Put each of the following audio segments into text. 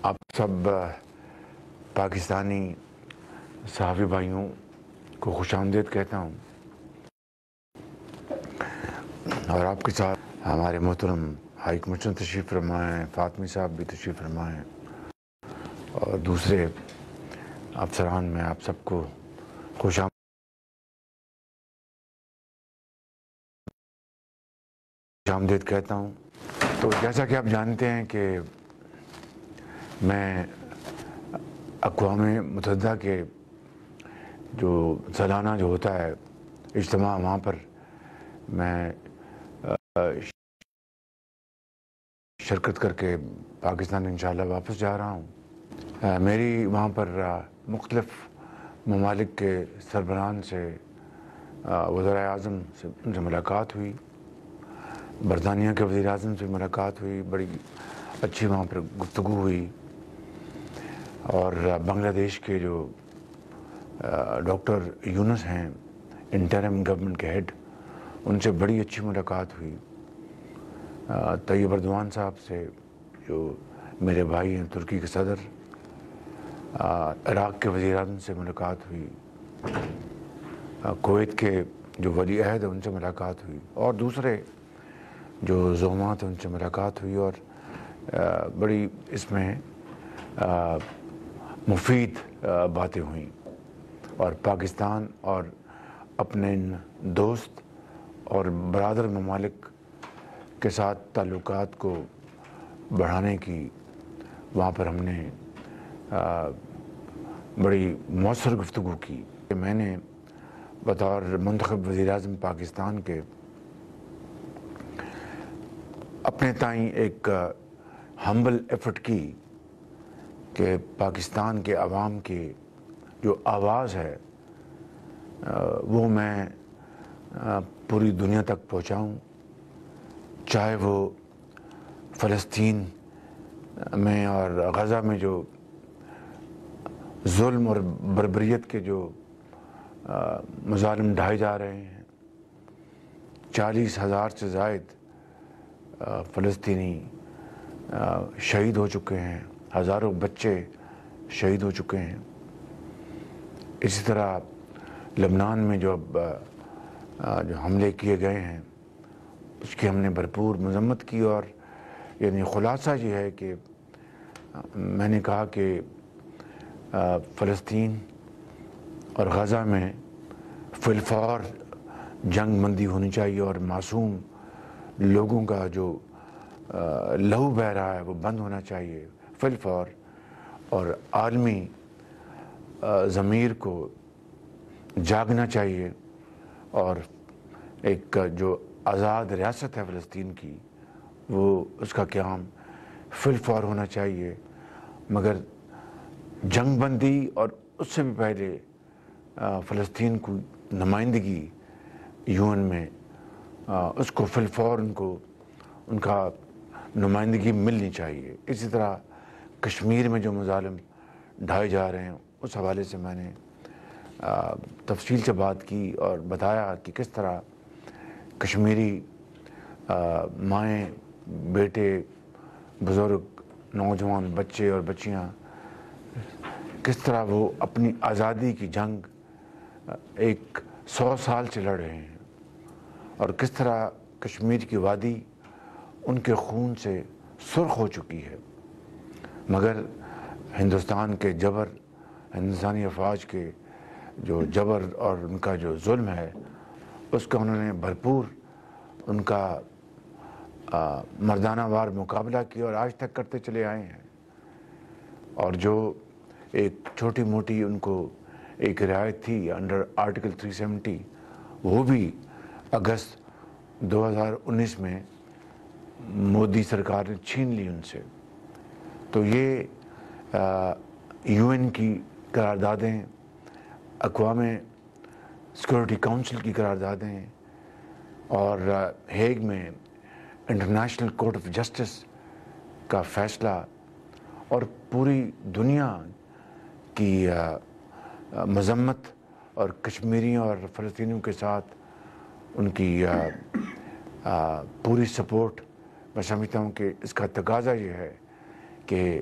آپ سب پاکستانی صحافی بھائیوں کو خوش آمدید کہتا ہوں، اور آپ کے ساتھ ہمارے محترم ہائی کمشنر تشریف فرما ہیں، فاطمی صاحب بھی تشریف فرما ہیں، اور دوسرے افسران میں آپ سب کو خوش آمدید کہتا ہوں۔ تو جیسا کہ آپ جانتے ہیں کہ میں اقوام متحدہ کے جو سالانہ جو ہوتا ہے اجتماع، وہاں پر میں شرکت کر کے پاکستان انشاءاللہ واپس جا رہا ہوں۔ میری وہاں پر مختلف ممالک کے سربراہان سے، وزراء اعظم سے ان سے ملاقات ہوئی، برطانیہ کے وزیر اعظم سے ملاقات ہوئی، بڑی اچھی وہاں پر گفتگو ہوئی، اور بنگلہ دیش کے جو ڈاکٹر یونس ہیں، انٹرم گورنمنٹ کے ہیڈ، ان سے بڑی اچھی ملاقات ہوئی۔ طیب اردوان صاحب سے، جو میرے بھائی ہیں، ترکی کے صدر، عراق کے وزیر اعظم سے ملاقات ہوئی، کویت کے جو ولی عہد ہیں ان سے ملاقات ہوئی، اور دوسرے جو زعماء ان سے ملاقات ہوئی، اور بڑی اس میں مفید باتیں ہوئیں، اور پاکستان اور اپنے ان دوست اور برادر ممالک کے ساتھ تعلقات کو بڑھانے کی وہاں پر ہم نے بڑی مؤثر گفتگو کی۔ میں نے بطور منتخب وزیر اعظم پاکستان کے اپنے تائیں ایک ہمبل ایفرٹ کی کہ پاکستان کے عوام کی جو آواز ہے وہ میں پوری دنیا تک پہنچاؤں، چاہے وہ فلسطین میں اور غزہ میں جو ظلم اور بربریت کے جو مظالم ڈھائے جا رہے ہیں، 40,000 سے زائد فلسطینی شہید ہو چکے ہیں، ہزاروں بچے شہید ہو چکے ہیں۔ اسی طرح لبنان میں جو حملے کیے گئے ہیں اس کی ہم نے بھرپور مذمت کی، اور یعنی خلاصہ یہ ہے کہ میں نے کہا کہ فلسطین اور غزہ میں فی الفور جنگ بندی ہونی چاہیے، اور معصوم لوگوں کا جو لہو بہہ رہا ہے وہ بند ہونا چاہیے فی الفور، اور عالمی ضمیر کو جاگنا چاہیے، اور ایک جو آزاد ریاست ہے فلسطین کی، وہ اس کا قیام فی الفور ہونا چاہیے۔ مگر جنگ بندی اور اس سے بھی پہلے فلسطین کو نمائندگی یون میں، اس کو فی الفور ان کا نمائندگی ملنی چاہیے۔ اسی طرح کشمیر میں جو مظالم ڈھائے جا رہے ہیں اس حوالے سے میں نے تفصیل سے بات کی اور بتایا کہ کس طرح کشمیری مائیں، بیٹے، بزرگ، نوجوان، بچے اور بچیاں کس طرح وہ اپنی آزادی کی جنگ 100 سال سے لڑ رہے ہیں، اور کس طرح کشمیر کی وادی ان کے خون سے سرخ ہو چکی ہے، مگر ہندوستان کے جبر، ہندوستانی افواج کے جو جبر اور ان کا جو ظلم ہے اس کا انہوں نے بھرپور ان کا مردانہ وار مقابلہ کیا، اور آج تک کرتے چلے آئے ہیں۔ اور جو ایک چھوٹی موٹی ان کو ایک رعایت تھی انڈر آرٹیکل 370، وہ بھی اگست 2019 میں مودی سرکار نے چھین لی ان سے۔ تو یہ یو این کی قراردادیں، اقوام سیکورٹی کونسل کی قراردادیں، اور ہیگ میں انٹرنیشنل کورٹ آف جسٹس کا فیصلہ، اور پوری دنیا کی مذمت، اور کشمیریوں اور فلسطینیوں کے ساتھ ان کی پوری سپورٹ، میں سمجھتا ہوں کہ اس کا تقاضا یہ ہے کہ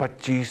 25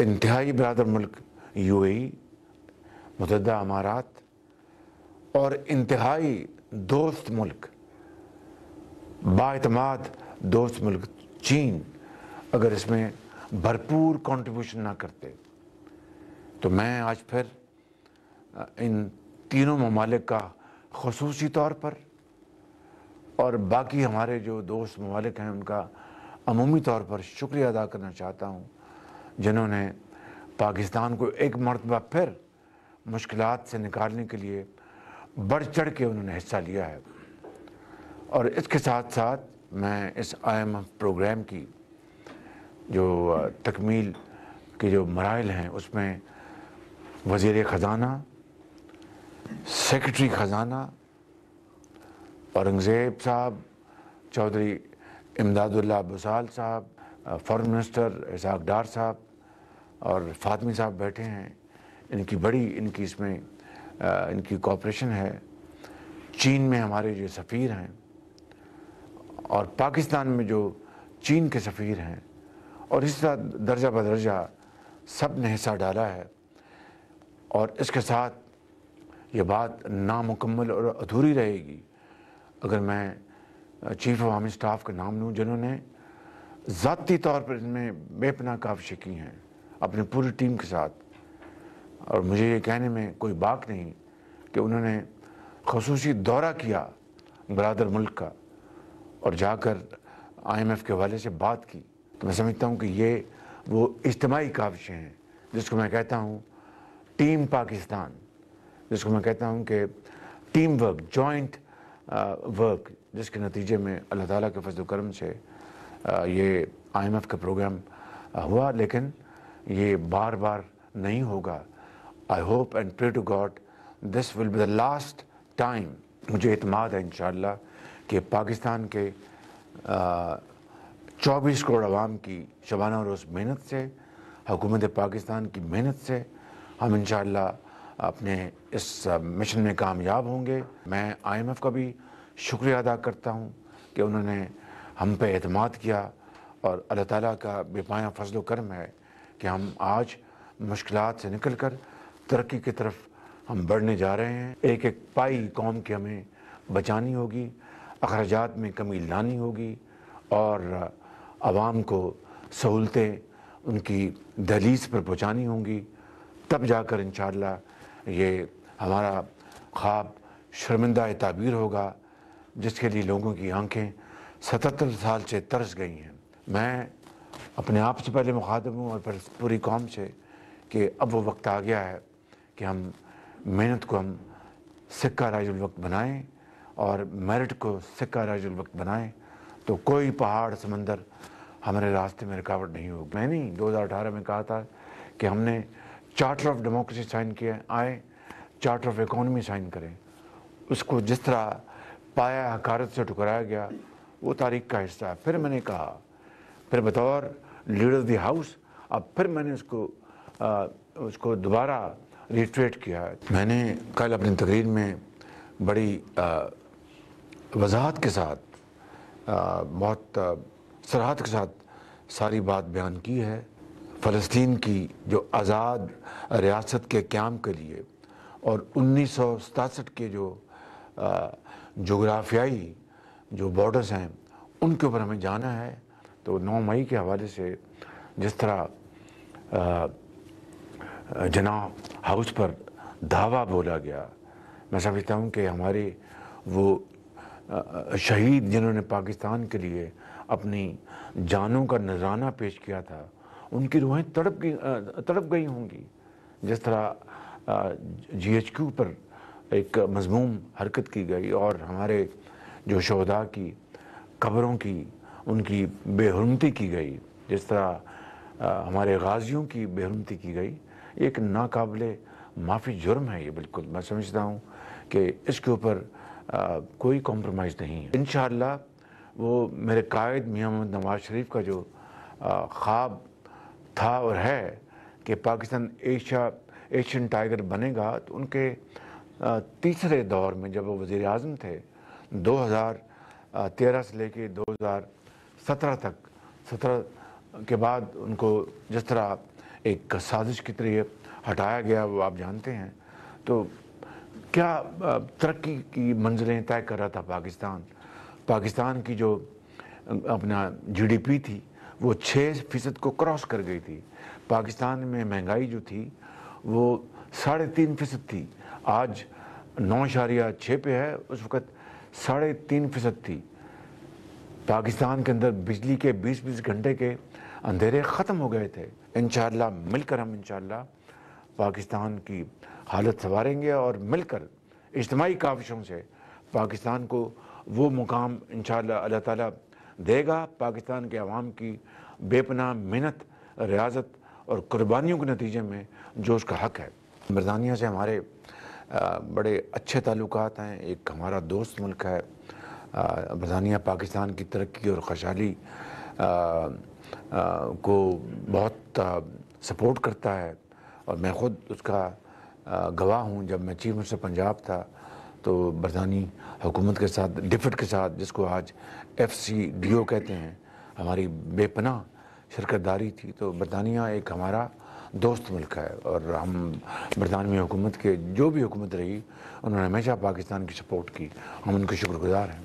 انتہائی برادر ملک UAE، متحدہ امارات اور انتہائی دوست ملک، بااعتماد دوست ملک چین اگر اس میں بھرپور کنٹریبیوشن نہ کرتے تو میں آج پھر ان تینوں ممالک کا خصوصی طور پر اور باقی ہمارے جو دوست ممالک ہیں ان کا عمومی طور پر شکریہ ادا کرنا چاہتا ہوں، جنہوں نے پاکستان کو ایک مرتبہ پھر مشکلات سے نکالنے کے لیے بڑھ چڑھ کے انہوں نے حصہ لیا ہے۔ اور اس کے ساتھ ساتھ میں اس IMF پروگرام کی جو تکمیل کے جو مراحل ہیں اس میں وزیر خزانہ، سیکرٹری خزانہ اورنگزیب صاحب، چودھری امداد اللہ بسال صاحب، فارن منسٹر اسحاق ڈار صاحب اور فاطمی صاحب بیٹھے ہیں، ان کی اس میں ان کی کوآپریشن ہے۔ چین میں ہمارے جو سفیر ہیں اور پاکستان میں جو چین کے سفیر ہیں، اور اس طرح درجہ بدرجہ سب نے حصہ ڈالا ہے۔ اور اس کے ساتھ یہ بات نامکمل اور ادھوری رہے گی اگر میں چیف آف آرمی اسٹاف کا نام لوں، جنہوں نے ذاتی طور پر ان میں بے پناہ کاوشیں کی ہیں اپنی پوری ٹیم کے ساتھ، اور مجھے یہ کہنے میں کوئی باک نہیں کہ انہوں نے خصوصی دورہ کیا برادر ملک کا اور جا کر IMF کے حوالے سے بات کی۔ تو میں سمجھتا ہوں کہ یہ وہ اجتماعی کاوشیں ہیں جس کو میں کہتا ہوں ٹیم پاکستان، جس کو میں کہتا ہوں کہ ٹیم ورک، جوائنٹ ورک، جس کے نتیجے میں اللہ تعالیٰ کے فضل و کرم سے یہ IMF کا پروگرام ہوا، لیکن یہ بار بار نہیں ہوگا۔ I hope and pray to God this will be the last time۔ مجھے اعتماد ہے انشاءاللہ کہ پاکستان کے 24 کروڑ عوام کی شبانہ روز محنت سے، حکومت پاکستان کی محنت سے ہم انشاءاللہ اپنے اس مشن میں کامیاب ہوں گے۔ میں IMF کا بھی شکریہ ادا کرتا ہوں کہ انہوں نے ہم پہ اعتماد کیا، اور اللہ تعالیٰ کا بے پایہ فضل و کرم ہے کہ ہم آج مشکلات سے نکل کر ترقی کی طرف ہم بڑھنے جا رہے ہیں۔ ایک ایک پائی قوم کی ہمیں بچانی ہوگی، اخراجات میں کمی لانی ہوگی، اور عوام کو سہولتیں ان کی دہلیز پر پہنچانی ہوں گی، تب جا کر انشاءاللہ یہ ہمارا خواب شرمندہ تعبیر ہوگا جس کے لیے لوگوں کی آنکھیں 77 سال سے ترس گئی ہیں۔ میں اپنے آپ سے پہلے مخاطب ہوں اور پھر پوری قوم سے کہ اب وہ وقت آ گیا ہے کہ ہم محنت کو ہم سکہ راج الوقت بنائیں اور میرٹ کو سکہ راج الوقت بنائیں، تو کوئی پہاڑ سمندر ہمارے راستے میں رکاوٹ نہیں ہوگی۔ میں نے 2018 میں کہا تھا کہ ہم نے چارٹر آف ڈیموکریسی سائن کیا، آئے چارٹر آف اکانومی سائن کریں۔ اس کو جس طرح پایا حقارت سے ٹکرایا گیا وہ تاریخ کا حصہ ہے۔ پھر میں نے کہا، پھر بطور لیڈر دی ہاؤس اب پھر میں نے اس کو دوبارہ ریٹریٹ کیا ہے۔ میں نے کل اپنی تقریر میں بڑی وضاحت کے ساتھ، بہت صراحت کے ساتھ ساری بات بیان کی ہے۔ فلسطین کی جو آزاد ریاست کے قیام کے لیے اور 1967 کے جو جغرافیائی جو بارڈرز ہیں ان کے اوپر ہمیں جانا ہے، تو 9 مئی کے حوالے سے جس طرح جناب ہاؤس پر دعویٰ بولا گیا، میں سمجھتا ہوں کہ ہمارے وہ شہید جنہوں نے پاکستان کے لیے اپنی جانوں کا نذرانہ پیش کیا تھا، ان کی روحیں تڑپ گئی ہوں گی۔ جس طرح GHQ پر ایک مذموم حرکت کی گئی اور ہمارے جو شہداء کی قبروں کی ان کی بے حرمتی کی گئی، جس طرح ہمارے غازیوں کی بے حرمتی کی گئی، ایک ناقابل معافی جرم ہے۔ یہ بالکل میں سمجھتا ہوں کہ اس کے اوپر کوئی کمپرومائز نہیں ہے۔ انشاءاللہ وہ میرے قائد میاں محمد نواز شریف کا جو خواب تھا اور ہے کہ پاکستان ایشین ٹائیگر بنے گا، تو ان کے تیسرے دور میں جب وہ وزیر اعظم تھے 2013 سے لے کے 2017 تک، 17 کے بعد ان کو جس طرح ایک سازش کی طرح ہٹایا گیا وہ آپ جانتے ہیں. تو کیا ترقی کی منزلیں طے کر رہا تھا پاکستان کی جو اپنا جی ڈی پی تھی وہ 6% کو کراس کر گئی تھی. پاکستان میں مہنگائی جو تھی وہ 3.5% تھی، آج 9.6 پہ ہے، اس وقت 3.5% تھی. پاکستان کے اندر بجلی کے 20 گھنٹے کے اندھیرے ختم ہو گئے تھے. انشاءاللہ مل کر ہم انشاءاللہ پاکستان کی حالت سنواریں گے اور مل کر اجتماعی کاوشوں سے پاکستان کو وہ مقام انشاءاللہ اللہ تعالیٰ دے گا. پاکستان کے عوام کی بے پناہ محنت، ریاضت اور قربانیوں کے نتیجے میں جو اس کا حق ہے. برطانیہ سے ہمارے بڑے اچھے تعلقات ہیں. ایک ہمارا دوست ملک ہے. برطانیہ پاکستان کی ترقی اور خوشحالی کو بہت سپورٹ کرتا ہے، اور میں خود اس کا گواہ ہوں. جب میں چیف منسٹر پنجاب تھا تو برطانوی حکومت کے ساتھ ڈفٹ کے ساتھ، جس کو آج FCDO کہتے ہیں، ہماری بے پناہ شرکت داری تھی. تو برطانیہ ایک ہمارا دوست ملک ہے، اور ہم برطانوی حکومت کے جو بھی حکومت رہی انہوں نے ہمیشہ پاکستان کی سپورٹ کی. ہم ان کے شکر گزار ہیں.